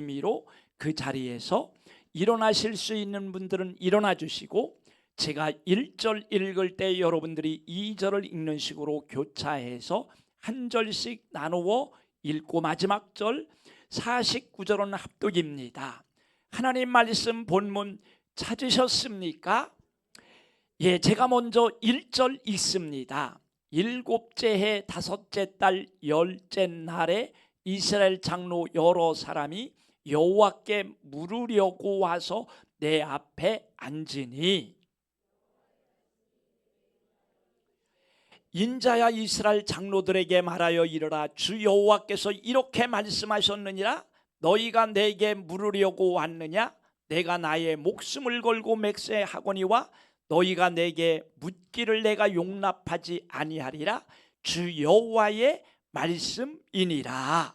의미로 그 자리에서 일어나실 수 있는 분들은 일어나 주시고, 제가 1절 읽을 때 여러분들이 2절을 읽는 식으로 교차해서 한 절씩 나누어 읽고 마지막 절 49절은 합독입니다. 하나님 말씀 본문 찾으셨습니까? 예, 제가 먼저 1절 읽습니다. 일곱째 해 다섯째 달 열째 날에 이스라엘 장로 여러 사람이 여호와께 물으려고 와서 내 앞에 앉으니, 인자야 이스라엘 장로들에게 말하여 이르라. 주 여호와께서 이렇게 말씀하셨느니라. 너희가 내게 물으려고 왔느냐? 내가 나의 목숨을 걸고 맹세하거니와 너희가 내게 묻기를 내가 용납하지 아니하리라. 주 여호와의 말씀이니라.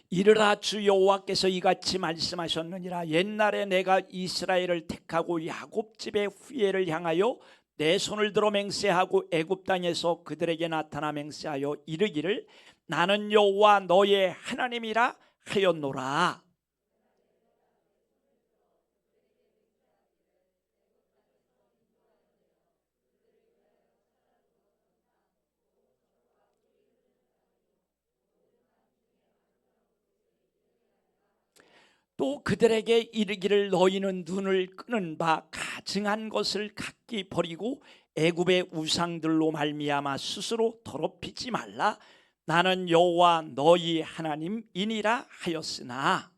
이르라. 주 여호와께서 이같이 말씀하셨느니라. 옛날에 내가 이스라엘을 택하고 야곱 집의 후예를 향하여 내 손을 들어 맹세하고 애굽 땅에서 그들에게 나타나 맹세하여 이르기를 나는 여호와 너의 하나님이라 하였노라. 또 그들에게 이르기를 너희는 눈을 끄는 바 가증한 것을 각기 버리고 애굽의 우상들로 말미암아 스스로 더럽히지 말라. 나는 여호와 너희 하나님이니라 하였으나,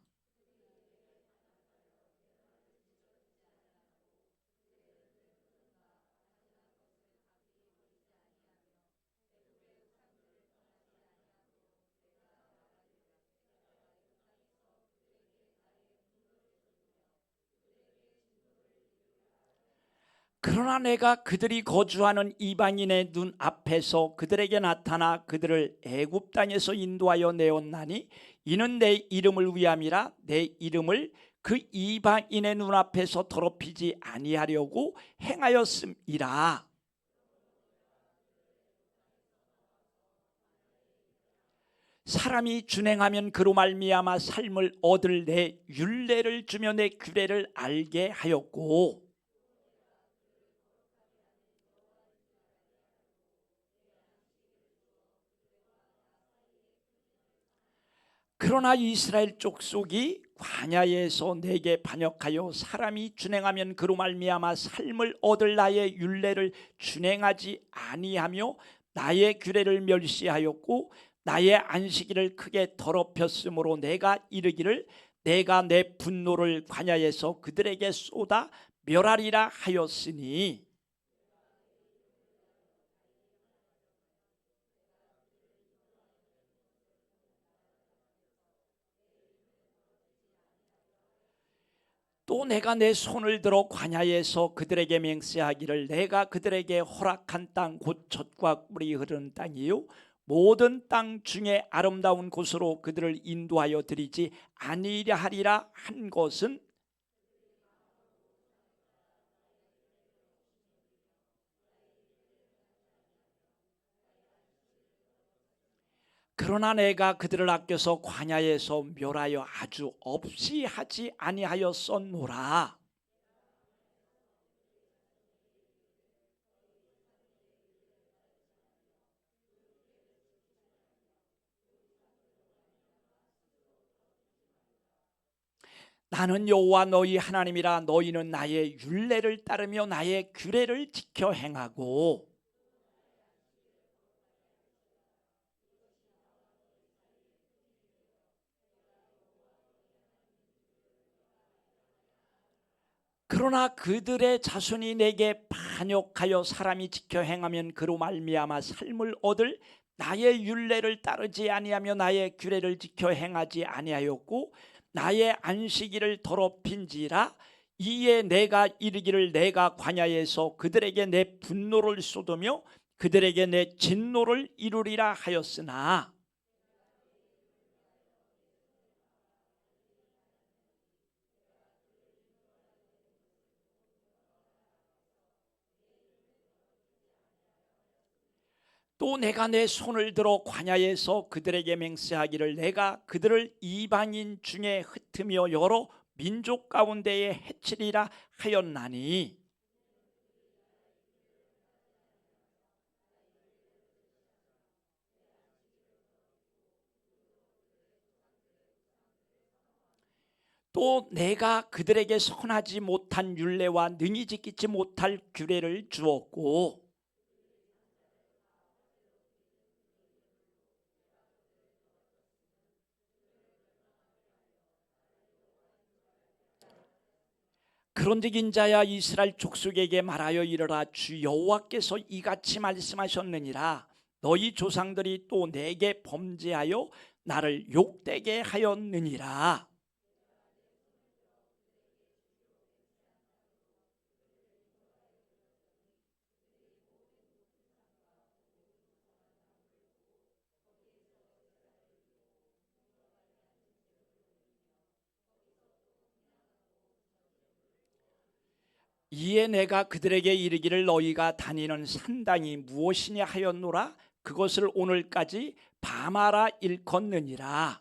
그러나 내가 그들이 거주하는 이방인의 눈 앞에서 그들에게 나타나 그들을 애굽 땅에서 인도하여 내었나니 이는 내 이름을 위함이라. 내 이름을 그 이방인의 눈 앞에서 더럽히지 아니하려고 행하였음이라. 사람이 준행하면 그로 말미암아 삶을 얻을 내 율례를 주며 내 규례를 알게 하였고, 그러나 이스라엘 족속이 광야에서 내게 반역하여 사람이 준행하면 그로 말미암아 삶을 얻을 나의 율례를 준행하지 아니하며 나의 규례를 멸시하였고 나의 안식일을 크게 더럽혔으므로 내가 이르기를 내가 내 분노를 광야에서 그들에게 쏟아 멸하리라 하였으니, 또 내가 내 손을 들어 광야에서 그들에게 맹세하기를 내가 그들에게 허락한 땅 곧 젖과 꿀이 흐르는 땅이요 모든 땅 중에 아름다운 곳으로 그들을 인도하여 드리지 아니하리라 하리라 한 것은, 그러나 내가 그들을 아껴서 광야에서 멸하여 아주 없이 하지 아니하였었노라. 나는 여호와 너희 하나님이라. 너희는 나의 율례를 따르며 나의 규례를 지켜 행하고, 그러나 그들의 자손이 내게 반역하여 사람이 지켜 행하면 그로 말미암아 삶을 얻을 나의 율례를 따르지 아니하며 나의 규례를 지켜 행하지 아니하였고 나의 안식일을 더럽힌지라. 이에 내가 이르기를 내가 광야에서 그들에게 내 분노를 쏟으며 그들에게 내 진노를 이루리라 하였으나, 또 내가 내 손을 들어 광야에서 그들에게 맹세하기를 내가 그들을 이방인 중에 흩으며 여러 민족 가운데에 해치리라 하였나니 또 내가 그들에게 선하지 못한 율례와 능히 지키지 못할 규례를 주었고 그런즉 인자야 이스라엘 족속에게 말하여 이르라 주 여호와께서 이같이 말씀하셨느니라 너희 조상들이 또 내게 범죄하여 나를 욕되게 하였느니라. 이에 내가 그들에게 이르기를 너희가 다니는 산당이 무엇이냐 하였노라 그것을 오늘까지 바마라 일컫느니라.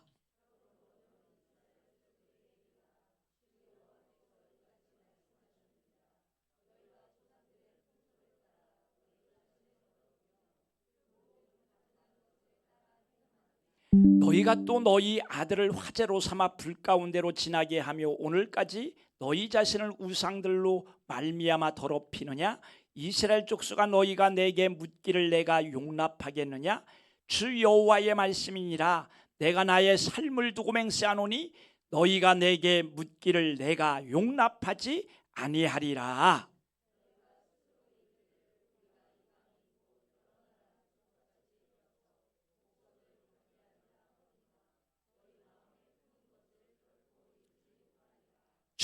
너희가 또 너희 아들을 화제로 삼아 불 가운데로 지나게 하며 오늘까지 너희 자신을 우상들로 말미암아 더럽히느냐 이스라엘 족속아 너희가 내게 묻기를 내가 용납하겠느냐 주 여호와의 말씀이니라 내가 나의 삶을 두고 맹세하노니 너희가 내게 묻기를 내가 용납하지 아니하리라.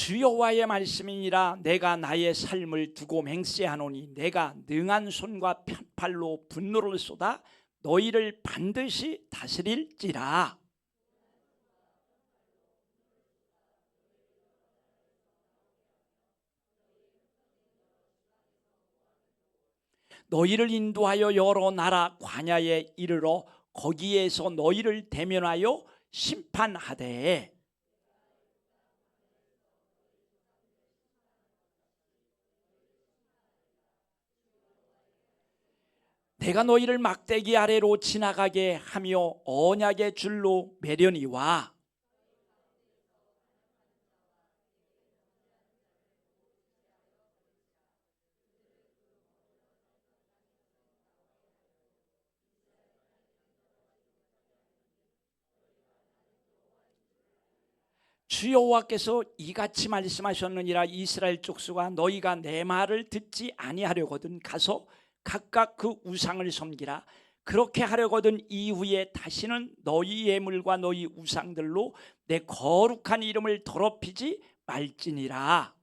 주 여호와의 말씀이니라 내가 나의 삶을 두고 맹세하노니 내가 능한 손과 편팔로 분노를 쏟아 너희를 반드시 다스릴지라. 너희를 인도하여 여러 나라 광야에 이르러 거기에서 너희를 대면하여 심판하되 내가 너희를 막대기 아래로 지나가게 하며 언약의 줄로 매려니와 주 여호와께서 이같이 말씀하셨느니라 이스라엘 족속아 너희가 내 말을 듣지 아니하려거든 가서 각각 그 우상을 섬기라. 그렇게 하려거든 이후에 다시는 너희 예물과 너희 우상들로 내 거룩한 이름을 더럽히지 말지니라.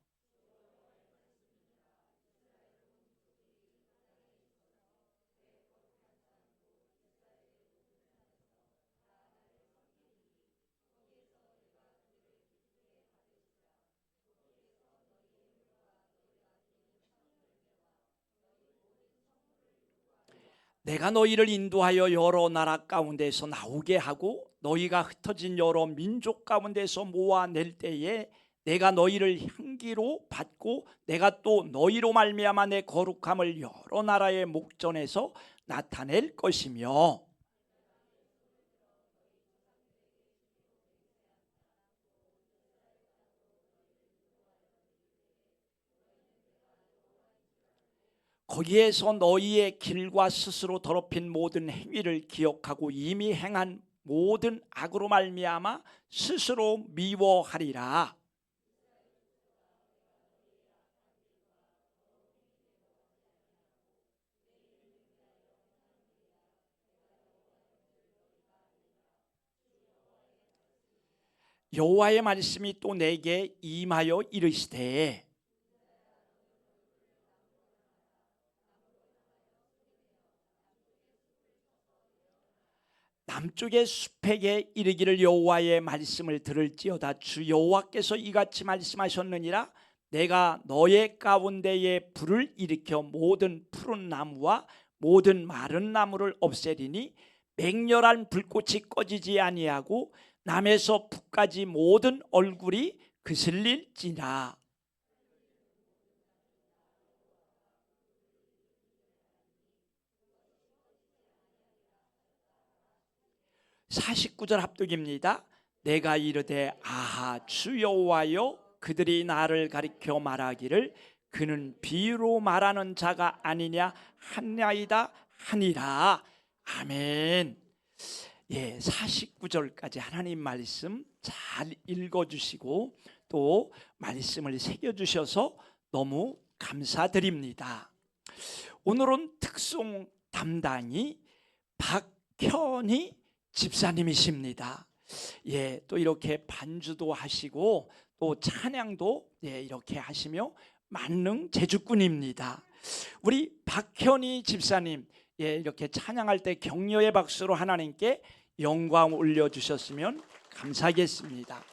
내가 너희를 인도하여 여러 나라 가운데서 나오게 하고 너희가 흩어진 여러 민족 가운데서 모아낼 때에 내가 너희를 향기로 받고 내가 또 너희로 말미암아 내 거룩함을 여러 나라의 목전에서 나타낼 것이며 거기에서 너희의 길과 스스로 더럽힌 모든 행위를 기억하고 이미 행한 모든 악으로 말미암아 스스로 미워하리라. 여호와의 말씀이 또 내게 임하여 이르시되 남쪽의 숲에게 이르기를 여호와의 말씀을 들을지어다 주 여호와께서 이같이 말씀하셨느니라 내가 너의 가운데에 불을 일으켜 모든 푸른 나무와 모든 마른 나무를 없애리니 맹렬한 불꽃이 꺼지지 아니하고 남에서 북까지 모든 얼굴이 그슬릴지라. (49절) 합독입니다. 내가 이르되 아하 주 여호와여, 그들이 나를 가리켜 말하기를 그는 비유로 말하는 자가 아니냐 하나이다 하니라. 아멘. 49절까지 하나님 말씀 잘 읽어주시고 또 말씀을 새겨주셔서 너무 감사드립니다. 오늘은 특송 담당이 박현희 집사님이십니다. 또 이렇게 반주도 하시고 또 찬양도 이렇게 하시며 만능 제주꾼입니다. 우리 박현희 집사님, 이렇게 찬양할 때 격려의 박수로 하나님께 영광 올려주셨으면 감사하겠습니다.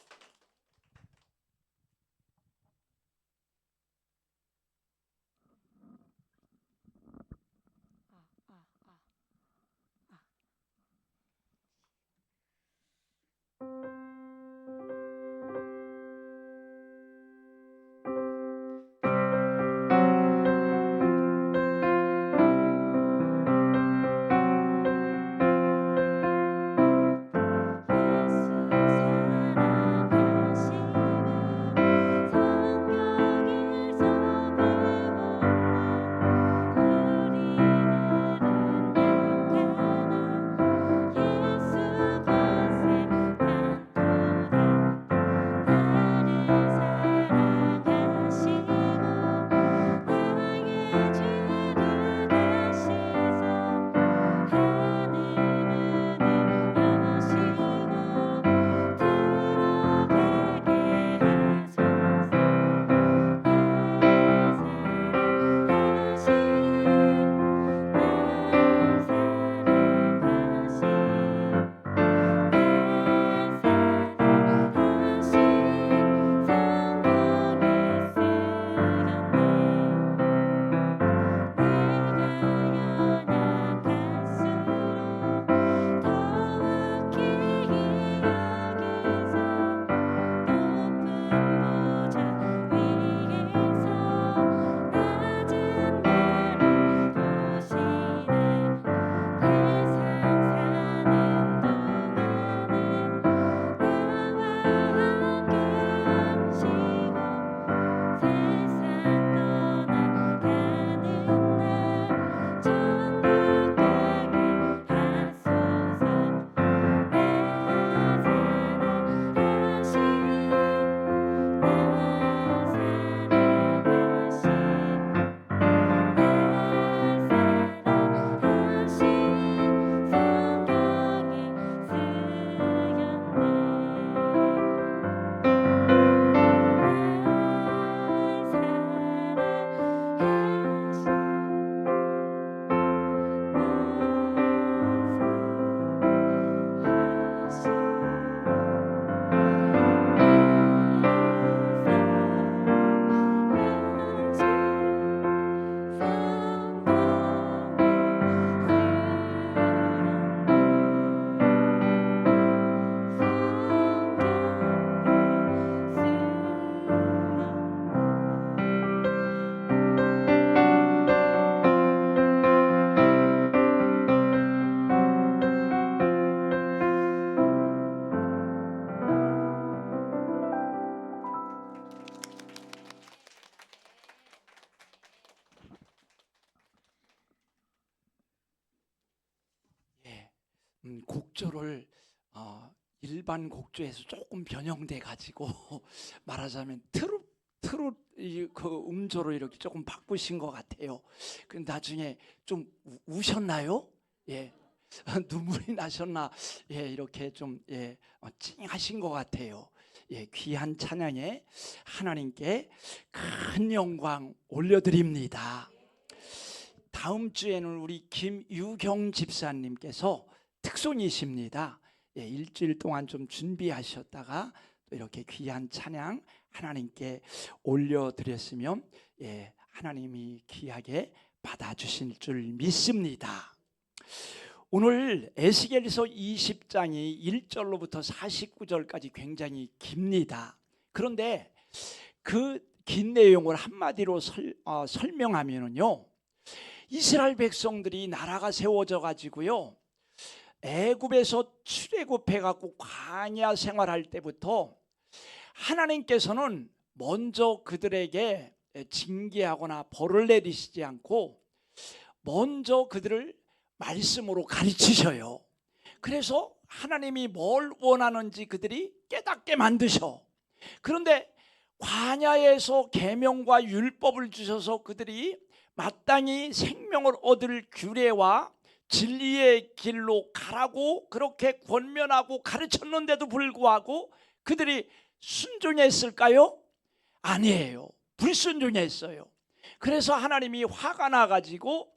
곡조를 일반 곡조에서 조금 변형돼 가지고 말하자면 트롯 그 음조로 이렇게 조금 바꾸신 것 같아요. 그 나중에 좀 우셨나요? 눈물이 나셨나? 이렇게 좀 찡하신 것 같아요. 귀한 찬양에 하나님께 큰 영광 올려드립니다. 다음 주에는 우리 김유경 집사님께서 특송이십니다. 일주일 동안 좀 준비하셨다가 또 이렇게 귀한 찬양 하나님께 올려드렸으면 하나님이 귀하게 받아주실 줄 믿습니다. 오늘 에스겔서 20장이 1절로부터 49절까지 굉장히 깁니다. 그런데 그 긴 내용을 한마디로 설명하면요, 이스라엘 백성들이 나라가 세워져 가지고요, 애굽에서 출애굽해 갖고 광야 생활할 때부터 하나님께서는 먼저 그들에게 징계하거나 벌을 내리시지 않고 먼저 그들을 말씀으로 가르치셔요. 그래서 하나님이 뭘 원하는지 그들이 깨닫게 만드셔. 그런데 광야에서 계명과 율법을 주셔서 그들이 마땅히 생명을 얻을 규례와 진리의 길로 가라고 그렇게 권면하고 가르쳤는데도 불구하고 그들이 순종했을까요? 아니에요. 불순종했어요. 그래서 하나님이 화가 나가지고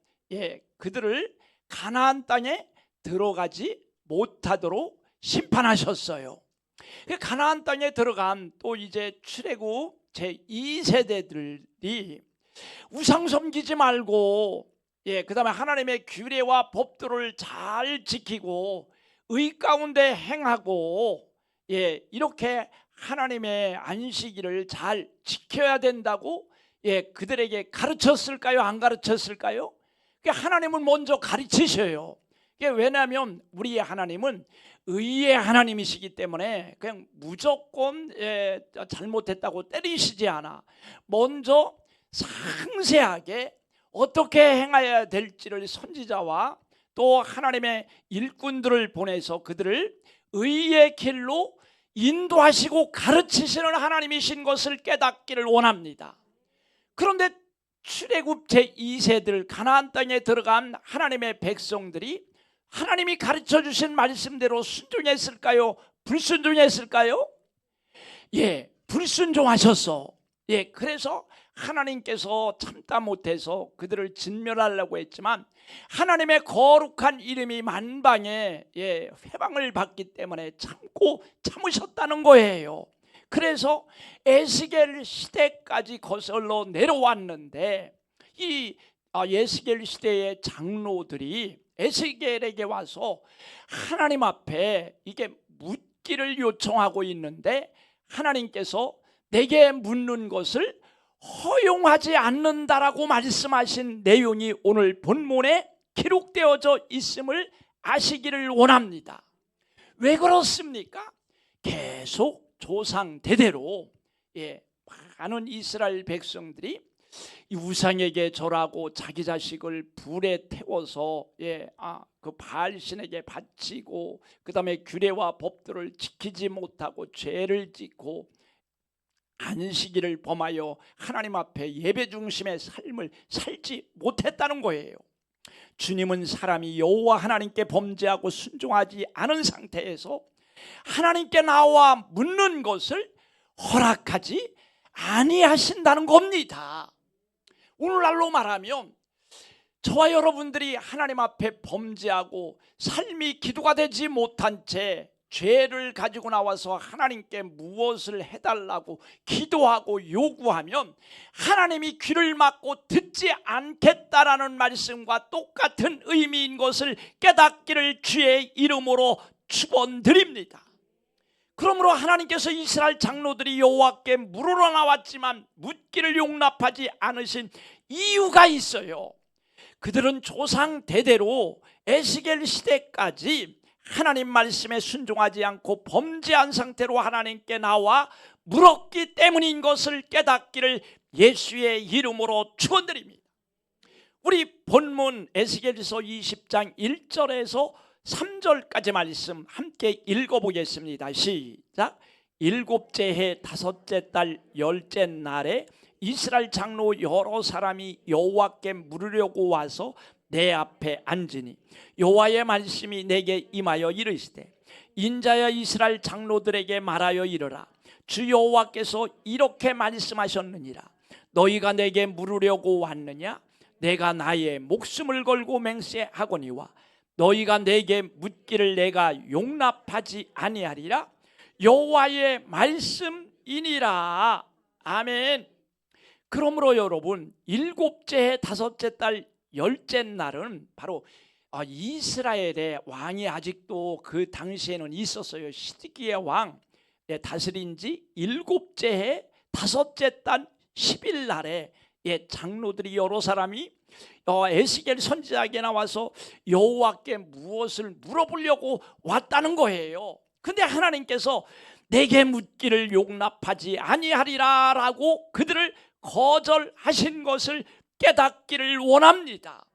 그들을 가나안 땅에 들어가지 못하도록 심판하셨어요. 가나안 땅에 들어간 또 이제 출애굽 제2세대들이 우상 섬기지 말고 그 다음에 하나님의 규례와 법도를 잘 지키고 의 가운데 행하고 이렇게 하나님의 안식일을 잘 지켜야 된다고 그들에게 가르쳤을까요? 안 가르쳤을까요? 하나님은 먼저 가르치셔요. 왜냐하면 우리 하나님은 의의 하나님이시기 때문에 그냥 무조건 잘못했다고 때리시지 않아. 먼저 상세하게 어떻게 행해야 될지를 선지자와 또 하나님의 일꾼들을 보내서 그들을 의의 길로 인도하시고 가르치시는 하나님이신 것을 깨닫기를 원합니다. 그런데 출애굽 제2세들 가나안 땅에 들어간 하나님의 백성들이 하나님이 가르쳐 주신 말씀대로 순종했을까요? 불순종했을까요? 불순종하셨어. 그래서 하나님께서 참다 못해서 그들을 진멸하려고 했지만 하나님의 거룩한 이름이 만방에 회방을 받기 때문에 참으셨다는 거예요. 그래서 에스겔 시대까지 거슬러 내려왔는데 이 에스겔 시대의 장로들이 에스겔에게 와서 하나님 앞에 이게 묻기를 요청하고 있는데 하나님께서 내게 묻는 것을 허용하지 않는다라고 말씀하신 내용이 오늘 본문에 기록되어져 있음을 아시기를 원합니다. 왜 그렇습니까? 계속 조상 대대로 많은 이스라엘 백성들이 이 우상에게 절하고 자기 자식을 불에 태워서 그 바알신에게 바치고 그 다음에 규례와 법들을 지키지 못하고 죄를 짓고 안식일을 범하여 하나님 앞에 예배 중심의 삶을 살지 못했다는 거예요. 주님은 사람이 여호와 하나님께 범죄하고 순종하지 않은 상태에서 하나님께 나와 묻는 것을 허락하지 아니하신다는 겁니다. 오늘날로 말하면 저와 여러분들이 하나님 앞에 범죄하고 삶이 기도가 되지 못한 채 죄를 가지고 나와서 하나님께 무엇을 해달라고 기도하고 요구하면 하나님이 귀를 막고 듣지 않겠다라는 말씀과 똑같은 의미인 것을 깨닫기를 주의 이름으로 축원드립니다. 그러므로 하나님께서 이스라엘 장로들이 여호와께 물으러 나왔지만 묻기를 용납하지 않으신 이유가 있어요. 그들은 조상 대대로 에스겔 시대까지 하나님 말씀에 순종하지 않고 범죄한 상태로 하나님께 나와 물었기 때문인 것을 깨닫기를 예수의 이름으로 축원드립니다. 우리 본문 에스겔서 20장 1절에서 3절까지 말씀 함께 읽어보겠습니다. 시작. 일곱째 해 다섯째 달 열째 날에 이스라엘 장로 여러 사람이 여호와께 물으려고 와서 내 앞에 앉으니 여호와의 말씀이 내게 임하여 이르시되 인자야 이스라엘 장로들에게 말하여 이르라. 주 여호와께서 이렇게 말씀하셨느니라. 너희가 내게 물으려고 왔느냐? 내가 나의 목숨을 걸고 맹세하거니와 너희가 내게 묻기를 내가 용납하지 아니하리라. 여호와의 말씀이니라. 아멘. 그러므로 여러분 일곱째 해 다섯째 달 열째 날은 바로 이스라엘의 왕이 아직도 그 당시에는 있었어요. 시드기야 왕 다스린 지 7째 해 5째 달 10일 날에 장로들이 여러 사람이 에스겔 선지자에게 나와서 여호와께 무엇을 물어보려고 왔다는 거예요. 근데 하나님께서 내게 묻기를 용납하지 아니하리라 라고 그들을 거절하신 것을 깨닫기를 원합니다.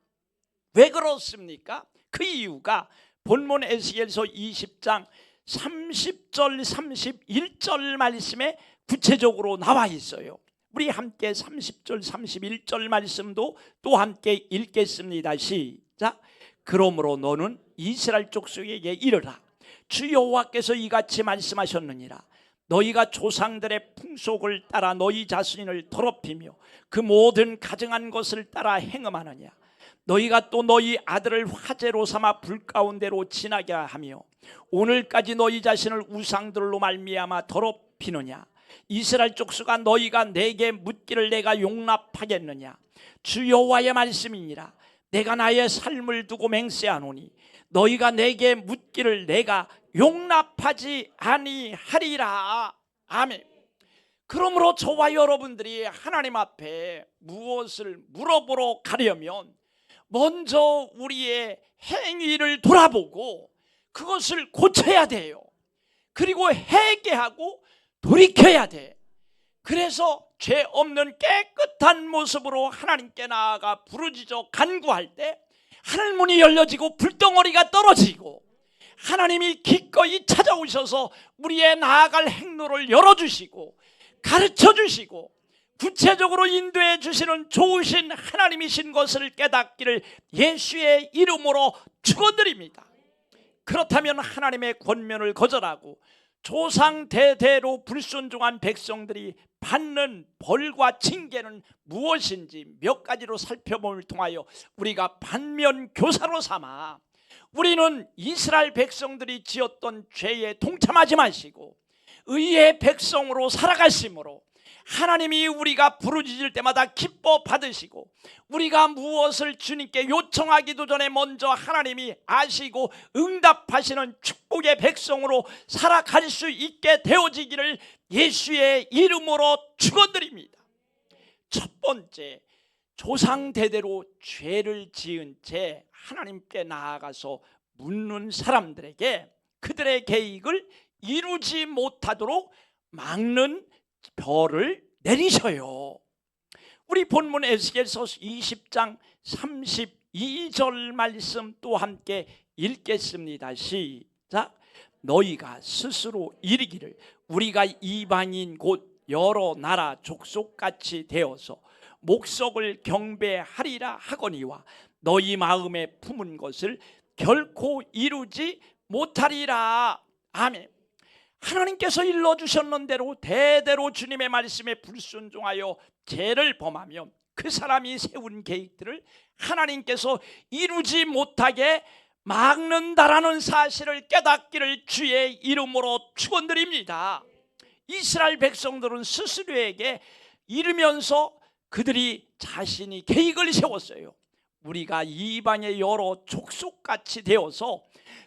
왜 그렇습니까? 그 이유가 본문 에스겔서 20장 30절 31절 말씀에 구체적으로 나와 있어요. 우리 함께 30절 31절 말씀도 또 함께 읽겠습니다. 시작. 그러므로 너는 이스라엘 족속에게 이르라. 주 여호와께서 이같이 말씀하셨느니라. 너희가 조상들의 풍속을 따라 너희 자신을 더럽히며 그 모든 가증한 것을 따라 행음하느냐. 너희가 또 너희 아들을 화제로 삼아 불 가운데로 지나게 하며 오늘까지 너희 자신을 우상들로 말미암아 더럽히느냐. 이스라엘 족속아 너희가 내게 묻기를 내가 용납하겠느냐. 주 여호와의 말씀이니라. 내가 나의 삶을 두고 맹세하노니 너희가 내게 묻기를 내가 용납하지 아니하리라. 아멘. 그러므로 저와 여러분들이 하나님 앞에 무엇을 물어보러 가려면 먼저 우리의 행위를 돌아보고 그것을 고쳐야 돼요. 그리고 회개하고 돌이켜야 돼. 그래서 죄 없는 깨끗한 모습으로 하나님께 나아가 부르짖어 간구할 때 하늘문이 열려지고 불덩어리가 떨어지고 하나님이 기꺼이 찾아오셔서 우리의 나아갈 행로를 열어주시고 가르쳐주시고 구체적으로 인도해 주시는 좋으신 하나님이신 것을 깨닫기를 예수의 이름으로 축원드립니다. 그렇다면 하나님의 권면을 거절하고 조상 대대로 불순종한 백성들이 받는 벌과 징계는 무엇인지 몇 가지로 살펴봄을 통하여 우리가 반면 교사로 삼아 우리는 이스라엘 백성들이 지었던 죄에 동참하지 마시고 의의 백성으로 살아가심으로 하나님이 우리가 부르짖을 때마다 기뻐 받으시고 우리가 무엇을 주님께 요청하기도 전에 먼저 하나님이 아시고 응답하시는 축복의 백성으로 살아갈 수 있게 되어지기를 예수의 이름으로 축원드립니다. 첫 번째, 조상 대대로 죄를 지은 채 하나님께 나아가서 묻는 사람들에게 그들의 계획을 이루지 못하도록 막는 벌을 내리셔요. 우리 본문 에스겔서 20장 32절 말씀 또 함께 읽겠습니다. 시작. 너희가 스스로 이르기를 우리가 이방인 곧 여러 나라 족속같이 되어서 목석을 경배하리라 하거니와 너희 마음에 품은 것을 결코 이루지 못하리라. 아멘. 하나님께서 일러주셨는 대로 대대로 주님의 말씀에 불순종하여 죄를 범하면 그 사람이 세운 계획들을 하나님께서 이루지 못하게 막는다라는 사실을 깨닫기를 주의 이름으로 축원드립니다. 이스라엘 백성들은 스스로에게 이르면서 그들이 자신이 계획을 세웠어요. 우리가 이방의 여러 족속같이 되어서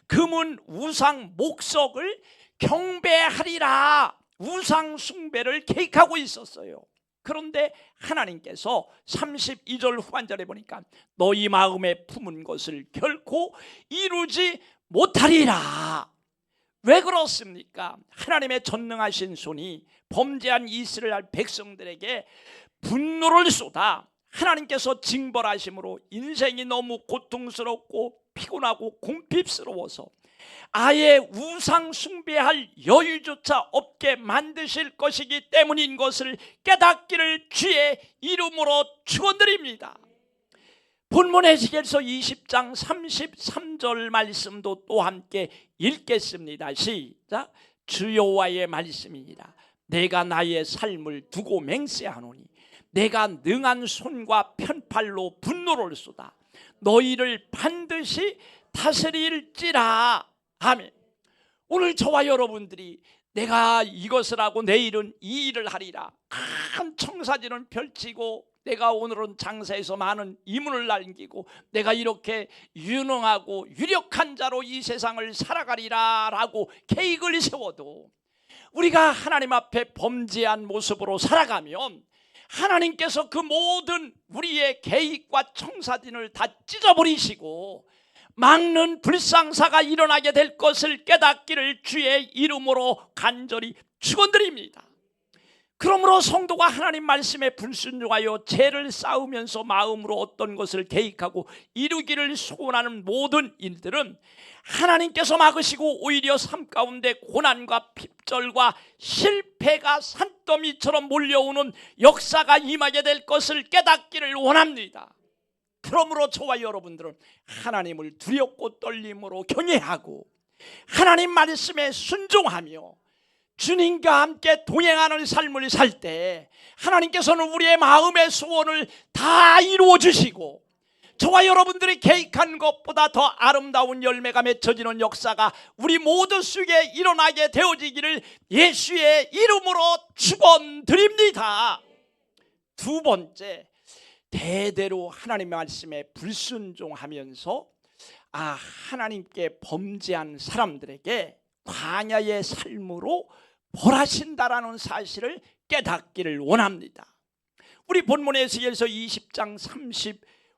금은 우상 목석을 경배하리라. 우상 숭배를 계획하고 있었어요. 그런데 하나님께서 32절 후반절에 보니까 너희 마음에 품은 것을 결코 이루지 못하리라. 왜 그렇습니까? 하나님의 전능하신 손이 범죄한 이스라엘 백성들에게 분노를 쏟아 하나님께서 징벌하심으로 인생이 너무 고통스럽고 피곤하고 궁핍스러워서 아예 우상 숭배할 여유조차 없게 만드실 것이기 때문인 것을 깨닫기를 주의 이름으로 축원드립니다. 본문 에스겔서 20장 33절 말씀도 또 함께 읽겠습니다. 시작. 주 여호와의 말씀이니라. 내가 나의 삶을 두고 맹세하노니 내가 능한 손과 편팔로 분노를 쏟아 너희를 반드시 다스릴지라. 아멘. 오늘 저와 여러분들이 내가 이것을 하고 내일은 이 일을 하리라 큰 청사진을 펼치고 내가 오늘은 장사에서 많은 이문을 남기고 내가 이렇게 유능하고 유력한 자로 이 세상을 살아가리라 라고 계획을 세워도 우리가 하나님 앞에 범죄한 모습으로 살아가면 하나님께서 그 모든 우리의 계획과 청사진을 다 찢어버리시고 막는 불상사가 일어나게 될 것을 깨닫기를 주의 이름으로 간절히 축원드립니다. 그러므로 성도가 하나님 말씀에 불순종하여 죄를 쌓으면서 마음으로 어떤 것을 계획하고 이루기를 소원하는 모든 일들은 하나님께서 막으시고 오히려 삶 가운데 고난과 핍절과 실패가 산더미처럼 몰려오는 역사가 임하게 될 것을 깨닫기를 원합니다. 그러므로 저와 여러분들은 하나님을 두렵고 떨림으로 경외하고 하나님 말씀에 순종하며 주님과 함께 동행하는 삶을 살 때 하나님께서는 우리의 마음의 소원을 다 이루어 주시고 저와 여러분들이 계획한 것보다 더 아름다운 열매가 맺혀지는 역사가 우리 모두 속에 일어나게 되어지기를 예수의 이름으로 축원드립니다. 두 번째, 대대로 하나님의 말씀에 불순종하면서 하나님께 범죄한 사람들에게 광야의 삶으로 벌하신다라는 사실을 깨닫기를 원합니다. 우리 본문의 에스겔서 20장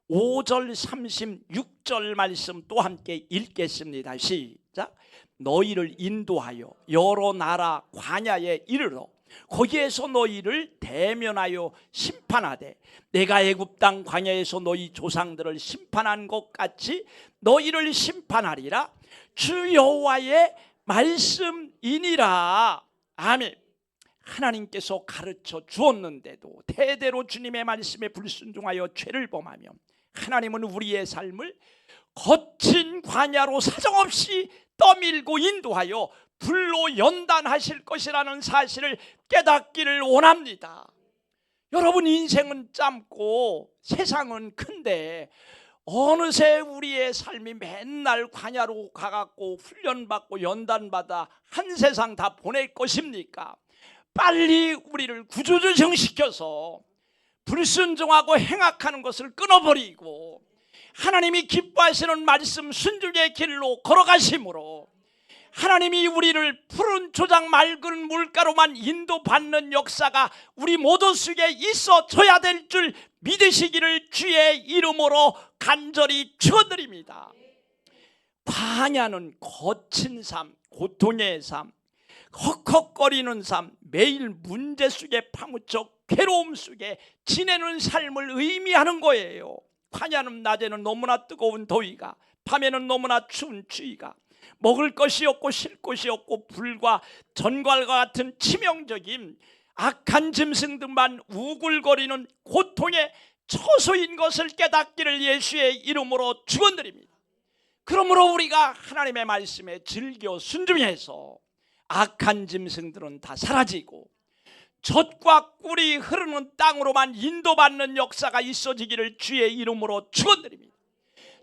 35절 36절 말씀 또 함께 읽겠습니다. 시작. 너희를 인도하여 여러 나라 광야에 이르러 거기에서 너희를 대면하여 심판하되 내가 애굽 땅 광야에서 너희 조상들을 심판한 것 같이 너희를 심판하리라. 주 여호와의 말씀이니라. 아멘. 하나님께서 가르쳐 주었는데도 대대로 주님의 말씀에 불순종하여 죄를 범하며 하나님은 우리의 삶을 거친 광야로 사정없이 떠밀고 인도하여 불로 연단하실 것이라는 사실을 깨닫기를 원합니다. 여러분, 인생은 짧고 세상은 큰데 어느새 우리의 삶이 맨날 광야로 가갖고 훈련받고 연단받아 한 세상 다 보낼 것입니까? 빨리 우리를 구조조정시켜서 불순종하고 행악하는 것을 끊어버리고 하나님이 기뻐하시는 말씀 순종의 길로 걸어가심으로 하나님이 우리를 푸른 초장 맑은 물가로만 인도받는 역사가 우리 모두 속에 있어져야 될 줄 믿으시기를 주의 이름으로 간절히 축원드립니다. 광야는 거친 삶, 고통의 삶, 헉헉거리는 삶, 매일 문제 속에 파묻혀 괴로움 속에 지내는 삶을 의미하는 거예요. 광야는 낮에는 너무나 뜨거운 더위가, 밤에는 너무나 추운 추위가, 먹을 것이 없고 쉴 곳이 없고 불과 전갈과 같은 치명적인 악한 짐승들만 우글거리는 고통의 처소인 것을 깨닫기를 예수의 이름으로 축원드립니다. 그러므로 우리가 하나님의 말씀에 즐겨 순종해서 악한 짐승들은 다 사라지고 젖과 꿀이 흐르는 땅으로만 인도받는 역사가 있어지기를 주의 이름으로 축원드립니다.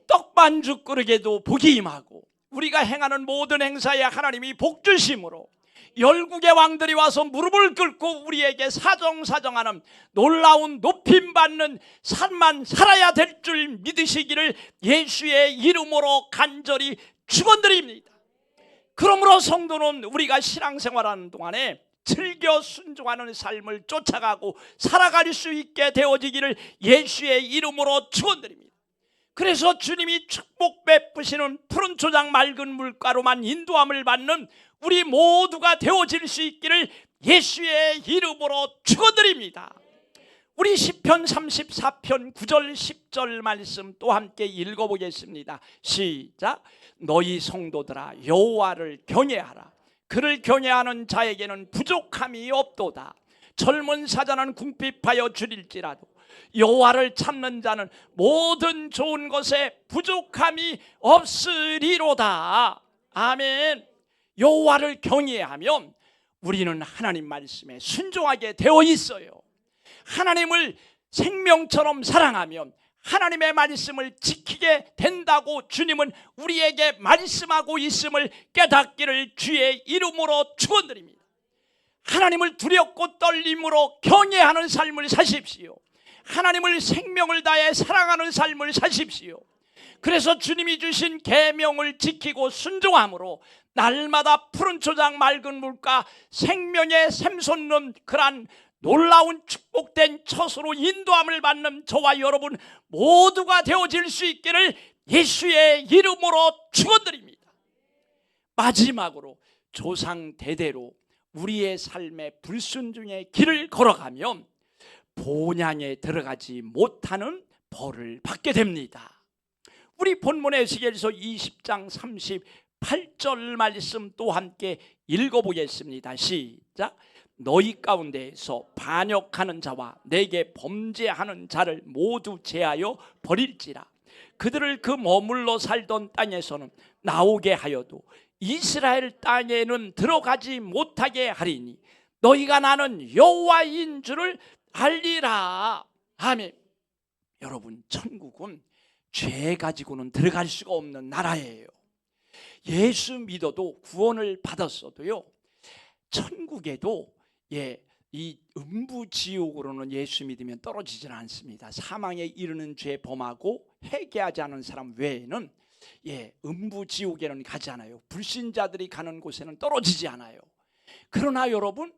떡반죽 그릇에도 복이 임하고 우리가 행하는 모든 행사에 하나님이 복 주심으로 열국의 왕들이 와서 무릎을 꿇고 우리에게 사정사정하는 놀라운 높임받는 삶만 살아야 될 줄 믿으시기를 예수의 이름으로 간절히 축원드립니다. 그러므로 성도는 우리가 신앙생활하는 동안에 즐겨 순종하는 삶을 쫓아가고 살아갈 수 있게 되어지기를 예수의 이름으로 축원드립니다. 그래서 주님이 축복 베푸시는 푸른 초장 맑은 물가로만 인도함을 받는 우리 모두가 되어질 수 있기를 예수의 이름으로 축원드립니다. 우리 시편 34편 9절 10절 말씀 또 함께 읽어보겠습니다. 시작. 너희 성도들아 여호와를 경외하라. 그를 경외하는 자에게는 부족함이 없도다. 젊은 사자는 궁핍하여 줄일지라도 여호와를 찾는 자는 모든 좋은 것에 부족함이 없으리로다. 아멘. 여호와를 경외하면 우리는 하나님 말씀에 순종하게 되어 있어요. 하나님을 생명처럼 사랑하면 하나님의 말씀을 지키게 된다고 주님은 우리에게 말씀하고 있음을 깨닫기를 주의 이름으로 축원드립니다. 하나님을 두렵고 떨림으로 경외하는 삶을 사십시오. 하나님을 생명을 다해 사랑하는 삶을 사십시오. 그래서 주님이 주신 계명을 지키고 순종함으로 날마다 푸른 초장 맑은 물가 생명의 샘솟는 그러한 놀라운 축복된 처소로 인도함을 받는 저와 여러분 모두가 되어질 수 있기를 예수의 이름으로 축원드립니다. 마지막으로 조상 대대로 우리의 삶의 불순종의 길을 걸어가면 본향에 들어가지 못하는 벌을 받게 됩니다. 우리 본문의 에스겔서 20장 38절 말씀 또 함께 읽어보겠습니다. 시작. 너희 가운데에서 반역하는 자와 내게 범죄하는 자를 모두 제하여 버릴지라. 그들을 그 머물러 살던 땅에서는 나오게 하여도 이스라엘 땅에는 들어가지 못하게 하리니 너희가 나는 여호와인 줄을 알리라. 아멘. 여러분, 천국은 죄 가지고는 들어갈 수가 없는 나라예요. 예수 믿어도 구원을 받았어도요, 천국에도 이 음부지옥으로는 예수 믿으면 떨어지지는 않습니다. 사망에 이르는 죄 범하고 회개하지 않은 사람 외에는 음부지옥에는 가지 않아요. 불신자들이 가는 곳에는 떨어지지 않아요. 그러나 여러분,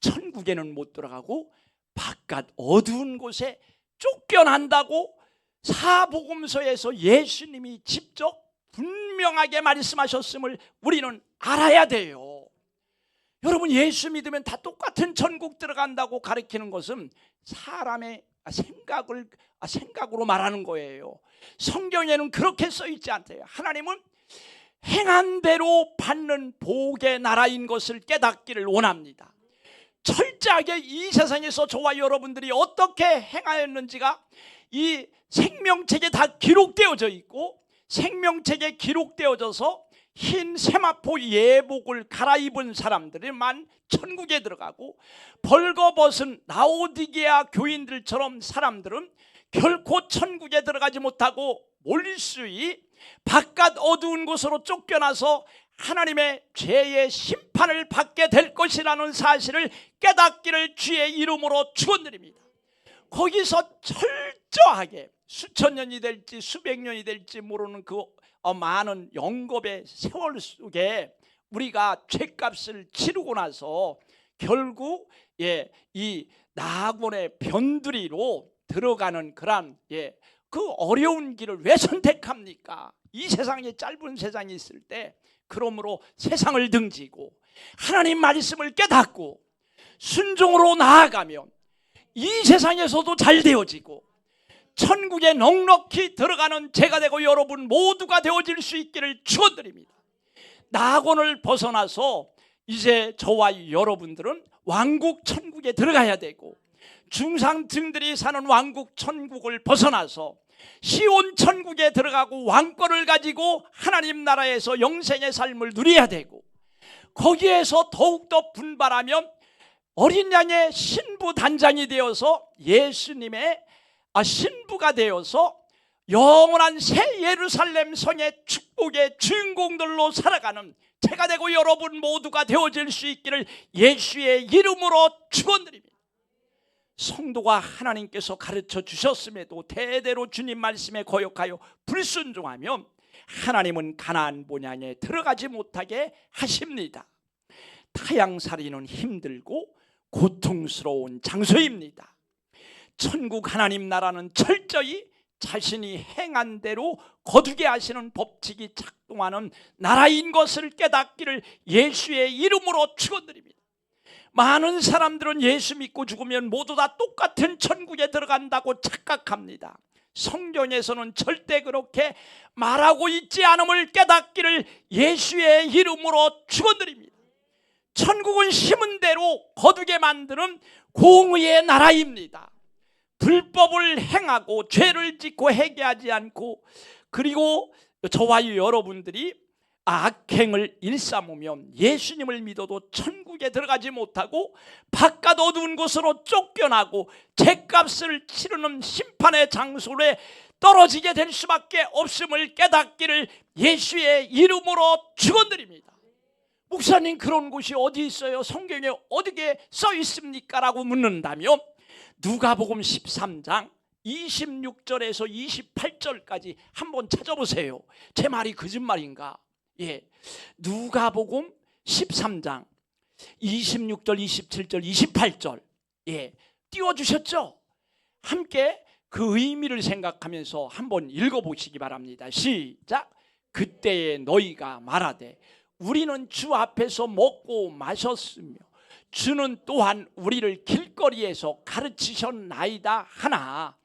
천국에는 못 들어가고 바깥 어두운 곳에 쫓겨난다고 사복음서에서 예수님이 직접 분명하게 말씀하셨음을 우리는 알아야 돼요. 여러분, 예수 믿으면 다 똑같은 천국 들어간다고 가르치는 것은 사람의 생각으로 말하는 거예요. 성경에는 그렇게 써 있지 않대요. 하나님은 행한 대로 받는 복의 나라인 것을 깨닫기를 원합니다. 철저하게 이 세상에서 저와 여러분들이 어떻게 행하였는지가 이 생명책에 다 기록되어져 있고, 생명책에 기록되어져서 흰 세마포 예복을 갈아입은 사람들만 천국에 들어가고, 벌거벗은 라오디게아 교인들처럼 사람들은 결코 천국에 들어가지 못하고 몰수히 바깥 어두운 곳으로 쫓겨나서 하나님의 죄의 심판을 받게 될 것이라는 사실을 깨닫기를 주의 이름으로 축원드립니다. 거기서 철저하게 수천 년이 될지 수백 년이 될지 모르는 그 많은 영겁의 세월 속에 우리가 죄값을 치르고 나서 결국 이 낙원의 변두리로 들어가는 그런 그 어려운 길을 왜 선택합니까? 이 세상에 짧은 세상이 있을 때, 그러므로 세상을 등지고 하나님 말씀을 깨닫고 순종으로 나아가면 이 세상에서도 잘 되어지고 천국에 넉넉히 들어가는 제가 되고 여러분 모두가 되어질 수 있기를 축원드립니다. 낙원을 벗어나서 이제 저와 여러분들은 왕국 천국에 들어가야 되고, 중상층들이 사는 왕국 천국을 벗어나서 시온 천국에 들어가고 왕권을 가지고 하나님 나라에서 영생의 삶을 누려야 되고, 거기에서 더욱더 분발하면 어린 양의 신부 단장이 되어서 예수님의 신부가 되어서 영원한 새 예루살렘 성의 축복의 주인공들로 살아가는 제가 되고 여러분 모두가 되어질 수 있기를 예수의 이름으로 축원드립니다. 성도가 하나님께서 가르쳐 주셨음에도 대대로 주님 말씀에 거역하여 불순종하면 하나님은 가나안 본향에 들어가지 못하게 하십니다. 타향살이는 힘들고 고통스러운 장소입니다. 천국 하나님 나라는 철저히 자신이 행한 대로 거두게 하시는 법칙이 작동하는 나라인 것을 깨닫기를 예수의 이름으로 축원드립니다. 많은 사람들은 예수 믿고 죽으면 모두 다 똑같은 천국에 들어간다고 착각합니다. 성경에서는 절대 그렇게 말하고 있지 않음을 깨닫기를 예수의 이름으로 축원드립니다. 천국은 심은 대로 거두게 만드는 공의의 나라입니다. 불법을 행하고 죄를 짓고 회개하지 않고, 그리고 저와 여러분들이 악행을 일삼으면 예수님을 믿어도 천국에 들어가지 못하고 바깥 어두운 곳으로 쫓겨나고 죄값을 치르는 심판의 장소에 떨어지게 될 수밖에 없음을 깨닫기를 예수의 이름으로 축원드립니다. 목사님, 그런 곳이 어디 있어요? 성경에 어디에 써 있습니까? 라고 묻는다면 누가복음 13장 26절에서 28절까지 한번 찾아보세요. 제 말이 거짓말인가? 누가복음 13장 26절, 27절, 28절 띄워주셨죠? 함께 그 의미를 생각하면서 한번 읽어보시기 바랍니다. 시작. 그때에 너희가 말하되 우리는 주 앞에서 먹고 마셨으며 주는 또한 우리를 길거리에서 가르치셨나이다 하나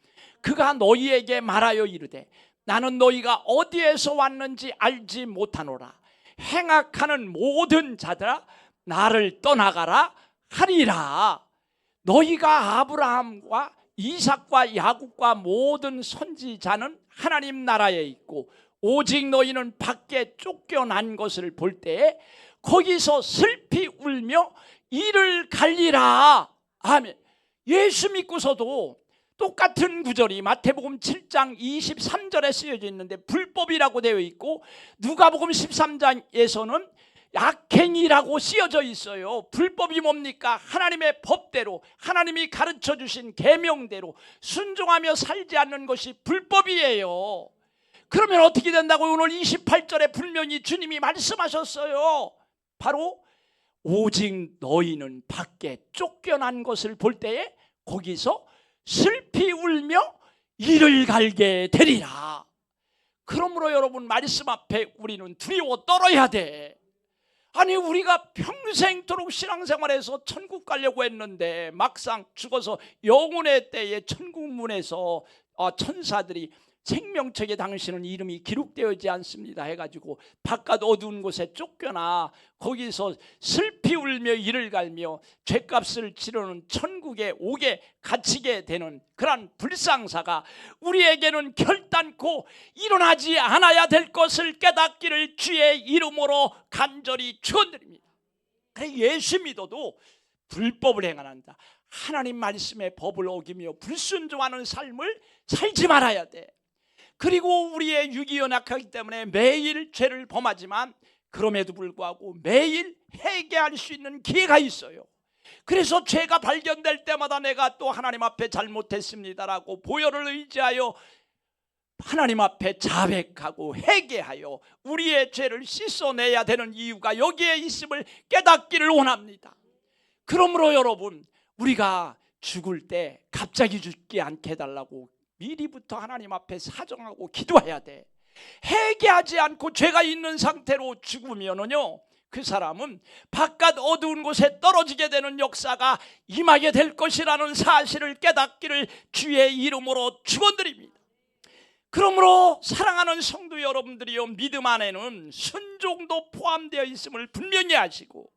그가 너희에게 말하여 이르되 나는 너희가 어디에서 왔는지 알지 못하노라. 행악하는 모든 자들아 나를 떠나가라 하리라. 너희가 아브라함과 이삭과 야곱과 모든 선지자는 하나님 나라에 있고 오직 너희는 밖에 쫓겨난 것을 볼 때에 거기서 슬피 울며 이를 갈리라. 아멘. 예수 믿고서도 똑같은 구절이 마태복음 7장 23절에 쓰여져 있는데 불법이라고 되어 있고 누가복음 13장에서는 악행이라고 쓰여져 있어요. 불법이 뭡니까? 하나님의 법대로 하나님이 가르쳐 주신 계명대로 순종하며 살지 않는 것이 불법이에요. 그러면 어떻게 된다고? 오늘 28절에 분명히 주님이 말씀하셨어요. 바로 오직 너희는 밖에 쫓겨난 것을 볼 때에 거기서 슬피 울며 이를 갈게 되리라. 그러므로 여러분 말씀 앞에 우리는 두려워 떨어야 돼. 아니 우리가 평생토록 신앙생활에서 천국 가려고 했는데 막상 죽어서 영혼의 때에 천국 문에서 천사들이 생명책에 당신은 이름이 기록되어있지 않습니다 해가지고 바깥 어두운 곳에 쫓겨나 거기서 슬피 울며 이를 갈며 죗값을 치르는 천국에 오게 갇히게 되는 그러한 불상사가 우리에게는 결단코 일어나지 않아야 될 것을 깨닫기를 주의 이름으로 간절히 축원드립니다. 그래 예수 믿어도 불법을 행한다. 하나님 말씀의 법을 어기며 불순종하는 삶을 살지 말아야 돼. 그리고 우리의 육이 연약하기 때문에 매일 죄를 범하지만 그럼에도 불구하고 매일 회개할 수 있는 기회가 있어요. 그래서 죄가 발견될 때마다 내가 또 하나님 앞에 잘못했습니다라고 보혈을 의지하여 하나님 앞에 자백하고 회개하여 우리의 죄를 씻어내야 되는 이유가 여기에 있음을 깨닫기를 원합니다. 그러므로 여러분 우리가 죽을 때 갑자기 죽지 않게 해달라고 미리부터 하나님 앞에 사정하고 기도해야 돼. 회개하지 않고 죄가 있는 상태로 죽으면은요 그 사람은 바깥 어두운 곳에 떨어지게 되는 역사가 임하게 될 것이라는 사실을 깨닫기를 주의 이름으로 축원드립니다. 그러므로 사랑하는 성도 여러분들이요 믿음 안에는 순종도 포함되어 있음을 분명히 아시고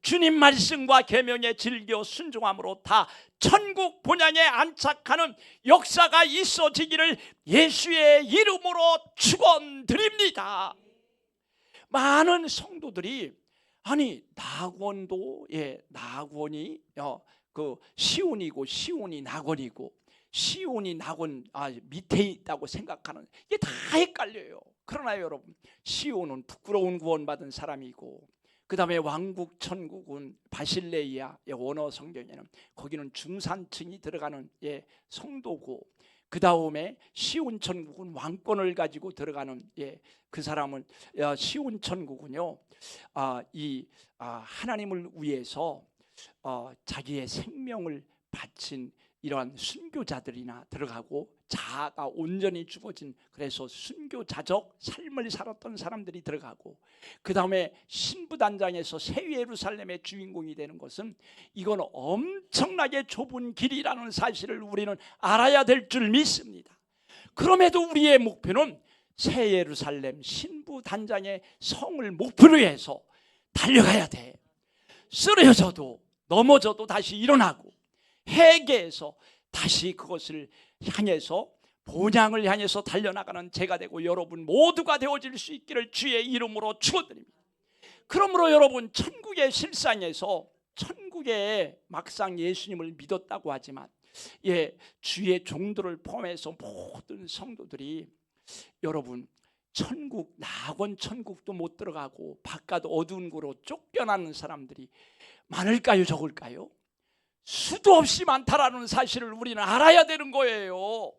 주님 말씀과 계명에 즐겨 순종함으로 다 천국 본향에 안착하는 역사가 있어지기를 예수의 이름으로 축원드립니다. 많은 성도들이 아니 낙원도 낙원이 그 시온이고 시온이 낙원이고 시온이 낙원 밑에 있다고 생각하는 이게 다 헷갈려요. 그러나 여러분 시온은 부끄러운 구원받은 사람이고 그 다음에 왕국 천국은 바실레이아 원어 성경에는 거기는 중산층이 들어가는 성도고 그 다음에 시온 천국은 왕권을 가지고 들어가는 그 사람은 시온 천국은요 하나님을 위해서 자기의 생명을 바친 이러한 순교자들이나 들어가고 자아가 온전히 죽어진 그래서 순교자적 삶을 살았던 사람들이 들어가고 그 다음에 신부단장에서 새 예루살렘의 주인공이 되는 것은 이건 엄청나게 좁은 길이라는 사실을 우리는 알아야 될 줄 믿습니다. 그럼에도 우리의 목표는 새 예루살렘 신부단장의 성을 목표로 해서 달려가야 돼. 쓰러져도 넘어져도 다시 일어나고 회개해서 다시 그것을 향해서 본향을 향해서 달려나가는 제가 되고 여러분 모두가 되어질 수 있기를 주의 이름으로 축원드립니다. 그러므로 여러분 천국의 실상에서 천국에 막상 예수님을 믿었다고 하지만 주의 종들을 포함해서 모든 성도들이 여러분 천국 낙원 천국도 못 들어가고 바깥 어두운 곳으로 쫓겨나는 사람들이 많을까요 적을까요? 수도 없이 많다라는 사실을 우리는 알아야 되는 거예요.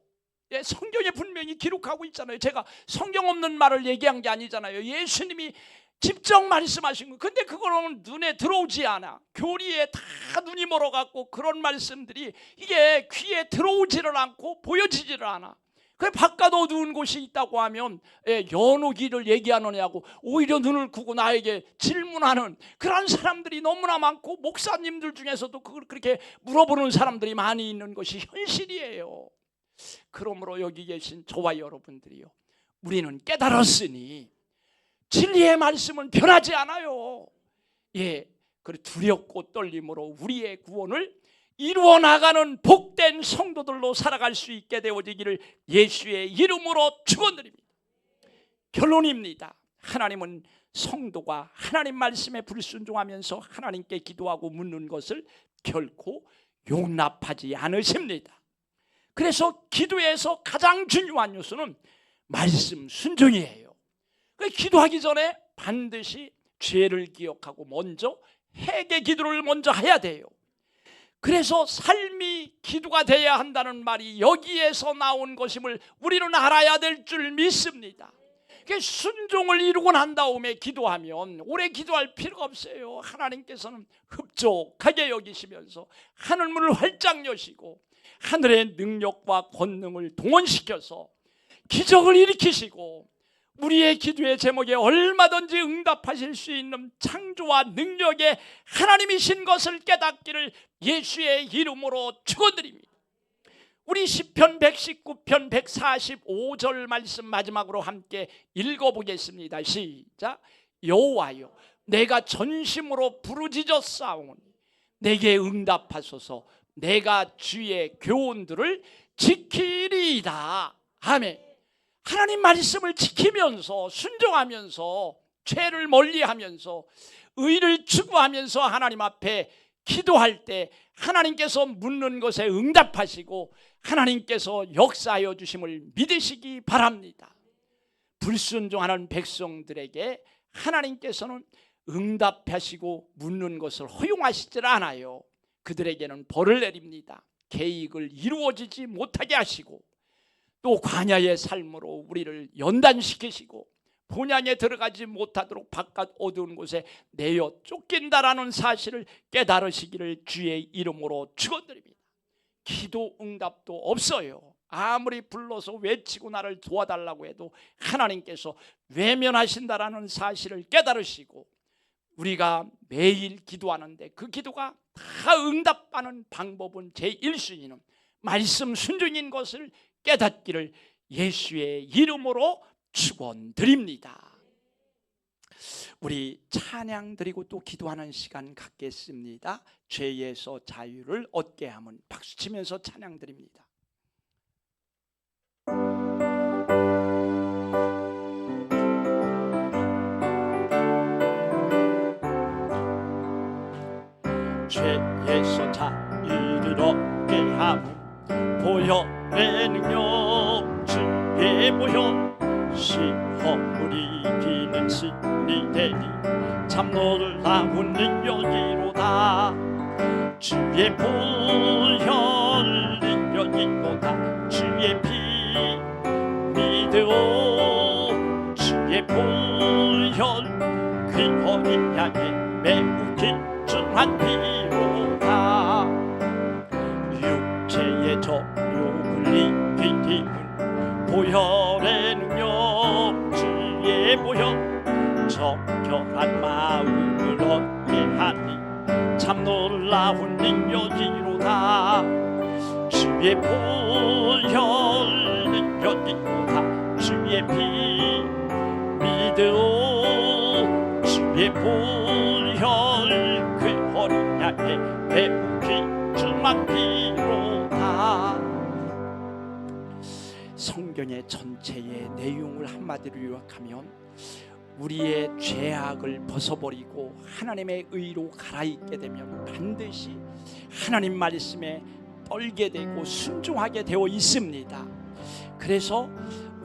예, 성경에 분명히 기록하고 있잖아요. 제가 성경 없는 말을 얘기한 게 아니잖아요. 예수님이 직접 말씀하신 거. 근데 그거는 눈에 들어오지 않아. 교리에 다 눈이 멀어갖고 그런 말씀들이 이게 귀에 들어오지를 않고 보여지지를 않아. 그 바깥 어두운 곳이 있다고 하면 연옥이를 얘기하느냐고 오히려 눈을 크고 나에게 질문하는 그런 사람들이 너무나 많고, 목사님들 중에서도 그걸 그렇게 물어보는 사람들이 많이 있는 것이 현실이에요. 그러므로 여기 계신 저와 여러분들이요, 우리는 깨달았으니 진리의 말씀은 변하지 않아요. 예, 그리고 두렵고 떨림으로 우리의 구원을 이루어 나가는 복된 성도들로 살아갈 수 있게 되어지기를 예수의 이름으로 축원드립니다. 결론입니다. 하나님은 성도가 하나님 말씀에 불순종하면서 하나님께 기도하고 묻는 것을 결코 용납하지 않으십니다. 그래서 기도에서 가장 중요한 요소는 말씀 순종이에요. 기도하기 전에 반드시 죄를 기억하고 먼저 회개 기도를 먼저 해야 돼요. 그래서 삶이 기도가 돼야 한다는 말이 여기에서 나온 것임을 우리는 알아야 될 줄 믿습니다. 순종을 이루고 난 다음에 기도하면 오래 기도할 필요가 없어요. 하나님께서는 흡족하게 여기시면서 하늘문을 활짝 여시고 하늘의 능력과 권능을 동원시켜서 기적을 일으키시고 우리의 기도의 제목에 얼마든지 응답하실 수 있는 창조와 능력의 하나님이신 것을 깨닫기를 예수의 이름으로 축원드립니다. 우리 시편 119편 145절 말씀 마지막으로 함께 읽어보겠습니다. 시작. 여호와여, 내가 전심으로 부르짖었사오니 내게 응답하소서. 내가 주의 교훈들을 지키리이다. 아멘. 하나님 말씀을 지키면서 순종하면서 죄를 멀리하면서 의를 추구하면서 하나님 앞에 기도할 때 하나님께서 묻는 것에 응답하시고 하나님께서 역사하여 주심을 믿으시기 바랍니다. 불순종하는 백성들에게 하나님께서는 응답하시고 묻는 것을 허용하시질 않아요. 그들에게는 벌을 내립니다. 계획을 이루어지지 못하게 하시고 또 광야의 삶으로 우리를 연단시키시고 본향에 들어가지 못하도록 바깥 어두운 곳에 내어 쫓긴다라는 사실을 깨달으시기를 주의 이름으로 축원드립니다. 기도 응답도 없어요. 아무리 불러서 외치고 나를 도와달라고 해도 하나님께서 외면하신다라는 사실을 깨달으시고 우리가 매일 기도하는데 그 기도가 다 응답하는 방법은 제1순위는 말씀 순종인 것을 깨닫기를 예수의 이름으로 축원드립니다. 우리 찬양 드리고 또 기도하는 시간 갖겠습니다. 죄에서 자유를 얻게 함은 박수치면서 찬양 드립니다. 죄에서 자유를 얻게 함은 보혈의 능력 주의 보혈 시험을 이기는 승리 되니 참 놀라운 능력이로다. 주의 보혈 능력이로다. 주의 피 믿으오. 주의 보혈 그 어린 양의 매우 길쭉한 피로다. 육체의 정욕을 이기는 보혈의 능력 주의 보혈 정결한 마음을 얻게 하니 참 놀라운 능력이로다. 주의 보혈 능력이로다. 주의 피 믿으오. 주의 보혈 그 어린 양의 매우 길쭉한 피로다. 성경의 전체의 내용을 한마디로 요약하면 우리의 죄악을 벗어버리고 하나님의 의로 갈아입게 되면 반드시 하나님 말씀에 떨게 되고 순종하게 되어 있습니다. 그래서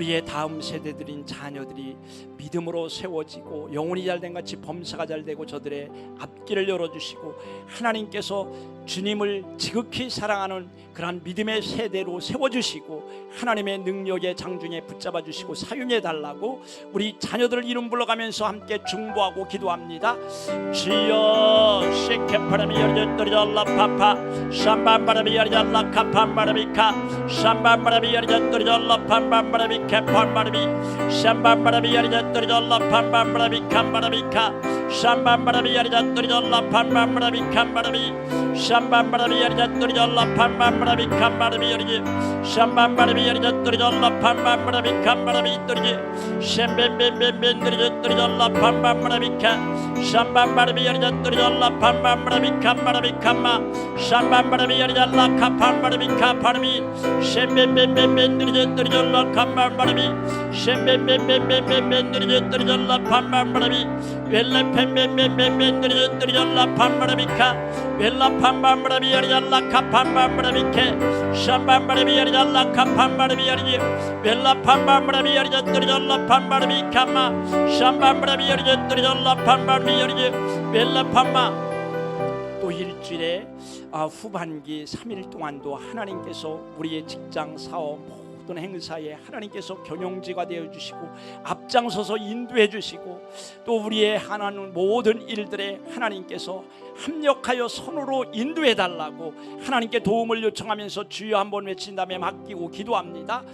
우리의 다음 세대들인 자녀들이 믿음으로 세워지고 영혼이 잘된 같이 범사가 잘되고 저들의 앞길을 열어주시고 하나님께서 주님을 지극히 사랑하는 그러한 믿음의 세대로 세워주시고 하나님의 능력의 장중에 붙잡아 주시고 사용해 달라고 우리 자녀들을 이름 불러가면서 함께 중보하고 기도합니다. 주여 시케파라미 여리저리잘라파파 샴반바라미 여리잘라카판바라비카 샴반바라미 여리저리잘라판바라비 케판바라비 샴반바라미 여리저리잘라판바라비 캄바라비카 샴반바라비 여리저리잘라판바라비 캄바라비 샴반바라비 여리저리잘라판바라비 캄바라비 여리지 샴반바라비 여리저리잘라판바라비 캄바라비 여리지 샴벤벤벤벤 여리저리잘라판바라비카 샴반바라비 여리저리잘라판바라비 캄바라비 캄마 샴반바라비 여리잘라카판바라비 카파라비 샴벤벤벤벤 여리저리잘라칸바라비 샴벤벤벤벤벤 여리저리잘라판바라비 웰레펜벤벤벤벤 여리저리잘라판바라비카 웰라판바라비 여리잘라카판바라비케 샴반바라비 여리잘라카판바라비 여리지 웰라판바라비 여리저리잘라판바라비카마 샴반바라비 여리저리잘라판바라비 여리지 웰라판마. 또 일주일에 후반기 3일 동안도 하나님께서 우리의 직장 사업 모든 행사에 하나님께서 경영지가 되어주시고 앞장서서 인도해 주시고 또 우리의 하나님 모든 일들에 하나님께서 합력하여 손으로 인도해 달라고 하나님께 도움을 요청하면서 주여 한번 외친 다음에 맡기고 기도합니다.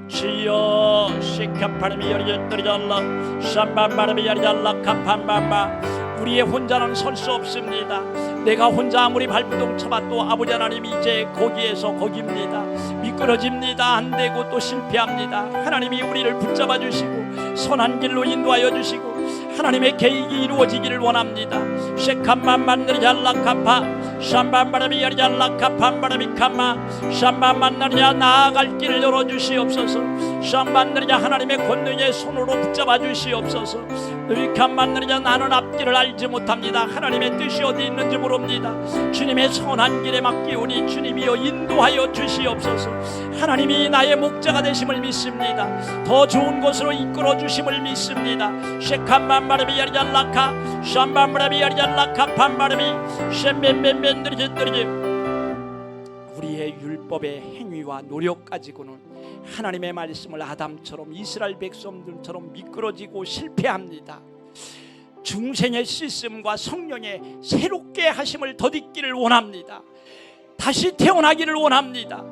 주여 시카파르미 여리저리잘라 샴반바르미 여리잘라 카판바바. 우리의 혼자는 설 수 없습니다. 내가 혼자 아무리 발부동 쳐봐도 아버지 하나님 이제 거기에서 거기입니다. 미끄러집니다. 안되고 또 실패합니다. 하나님이 우리를 붙잡아 주시고 선한 길로 인도하여 주시고 하나님의 계획이 이루어지기를 원합니다. 셰칸만만느리 잘라카파 샴반바라비 야리잘라카판바라비 카마 샴반만느리야 나아갈 길을 열어주시옵소서. 샴반느리야 하나님의 권능의 손으로 붙잡아 주시옵소서. 느리칸만느리야 나는 앞길을 알지 못합니다. 하나님의 뜻이 어디 있는지 모릅니다. 주님의 선한 길에 맡기오니 주님이여 인도하여 주시옵소서. 하나님이 나의 목자가 되심을 믿습니다. 더 좋은 곳으로 이끌어 주심을 믿습니다. 셰칸만바라비 야리잘라카 샴반바라비 야리잘라카 판바라비 셴벤벤벤드리제드리제. 우리의 율법의 행위와 노력 가지고는 하나님의 말씀을 아담처럼 이스라엘 백성들처럼 미끄러지고 실패합니다. 중생의 시스템과 성령의 새롭게 하심을 덧입기를 원합니다. 다시 태어나기를 원합니다.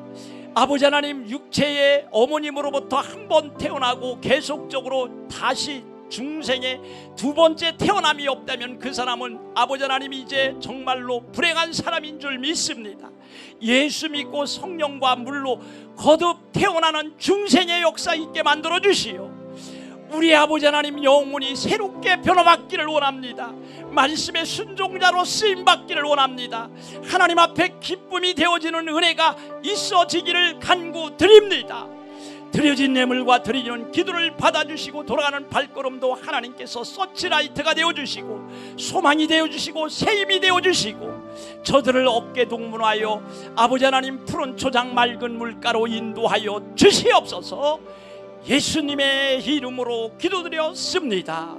아버지 하나님 육체의 어머님으로부터 한 번 태어나고 계속적으로 다시 중생의 두 번째 태어남이 없다면 그 사람은 아버지 하나님 이제 정말로 불행한 사람인 줄 믿습니다. 예수 믿고 성령과 물로 거듭 태어나는 중생의 역사 있게 만들어 주시오. 우리 아버지 하나님 영혼이 새롭게 변화받기를 원합니다. 말씀의 순종자로 쓰임받기를 원합니다. 하나님 앞에 기쁨이 되어지는 은혜가 있어지기를 간구드립니다. 드려진 예물과 드리는 기도를 받아주시고 돌아가는 발걸음도 하나님께서 서치라이트가 되어주시고 소망이 되어주시고 세임이 되어주시고 저들을 어깨 동문하여 아버지 하나님 푸른 초장 맑은 물가로 인도하여 주시옵소서. 예수님의 이름으로 기도드렸습니다.